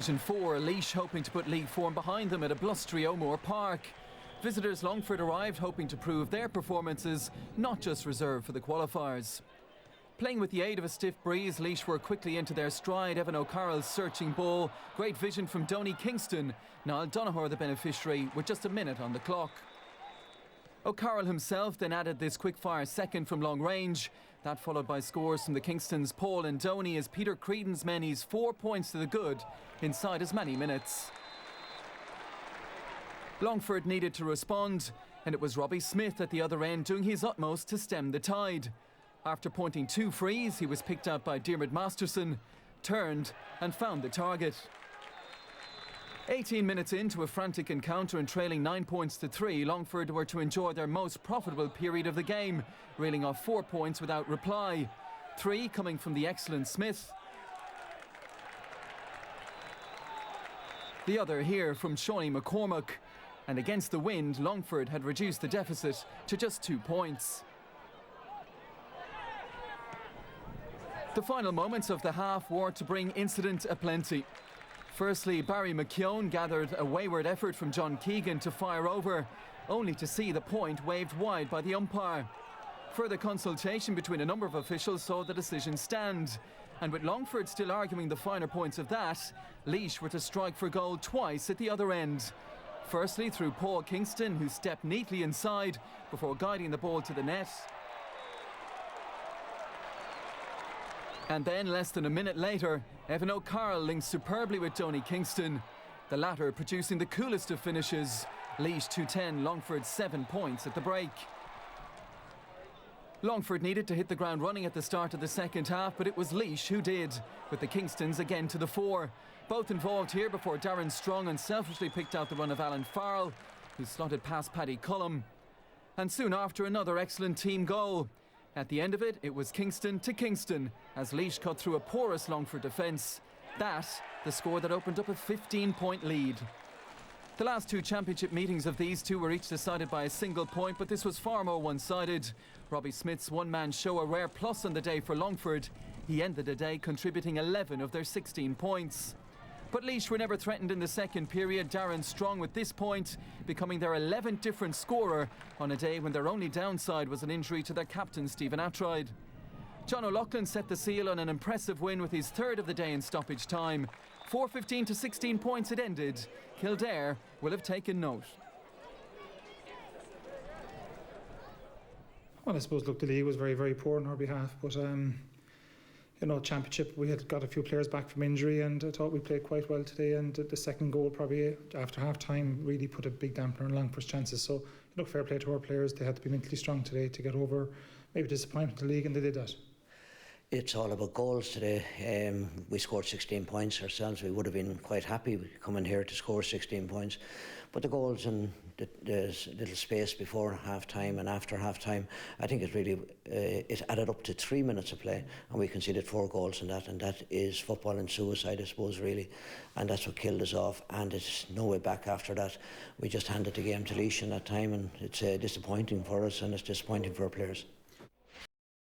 Division 4, Laois hoping to put league form behind them at a blustery O'Moore Park. Visitors Longford arrived hoping to prove their performances not just reserved for the qualifiers. Playing with the aid of a stiff breeze, Laois were quickly into their stride. Evan O'Carroll's searching ball, great vision from Donny Kingston. Niall Donoghue the beneficiary with just a minute on the clock. O'Carroll himself then added this quick-fire second from long range. That followed by scores from the Kingstons Paul and Donny as Peter Creedon's men eased 4 points to the good inside as many minutes. Longford needed to respond, and it was Robbie Smith at the other end doing his utmost to stem the tide. After pointing 2 frees, he was picked out by Diarmuid Masterson, turned and found the target. 18 minutes into a frantic encounter and trailing 9 points to 3, Longford were to enjoy their most profitable period of the game, reeling off 4 points without reply. 3 coming from the excellent Smith. The other here from Shawnee McCormack. And against the wind, Longford had reduced the deficit to just 2 points. The final moments of the half were to bring incident aplenty. Firstly, Barry McKeown gathered a wayward effort from John Keegan to fire over, only to see the point waved wide by the umpire. Further consultation between a number of officials saw the decision stand. And with Longford still arguing the finer points of that, Laois were to strike for goal twice at the other end. Firstly through Paul Kingston, who stepped neatly inside before guiding the ball to the net. And then, less than a minute later, Evan O'Carroll linked superbly with Donny Kingston, the latter producing the coolest of finishes. Laois 2-10, Longford 7 points at the break. Longford needed to hit the ground running at the start of the second half, but it was Laois who did, with the Kingstons again to the fore. Both involved here before Darren Strong unselfishly picked out the run of Alan Farrell, who slotted past Paddy Cullum. And soon after, another excellent team goal. At the end of it, it was Kingston to Kingston, as Laois cut through a porous Longford defence. That, the score that opened up a 15-point lead. The last 2 championship meetings of these two were each decided by a single point, but this was far more one-sided. Robbie Smith's one-man show a rare plus on the day for Longford. He ended the day contributing 11 of their 16 points. But Laois were never threatened in the second period. Darren Strong with this point, becoming their 11th different scorer on a day when their only downside was an injury to their captain Stephen Atroyd. John O'Loughlin set the seal on an impressive win with his third of the day in stoppage time. 4-15 to 16 points it ended. Kildare will have taken note. Well, I suppose, look, the league was very, very poor on our behalf, but you know, championship, we had got a few players back from injury, and I thought we played quite well today. And the second goal, probably after half time, really put a big dampener on Longford's chances. So, you know, fair play to our players. They had to be mentally strong today to get over maybe disappointment in the league, and they did that. It's all about goals today. We scored 16 points ourselves. We would have been quite happy coming here to score 16 points. But the goals and there's little space before half time and after half time, I think it really it added up to 3 minutes of play, and we conceded 4 goals in that, and that is football and suicide, I suppose, really. And that's what killed us off, and it's no way back after that. We just handed the game to Laois in that time, and it's disappointing for us, and it's disappointing for our players.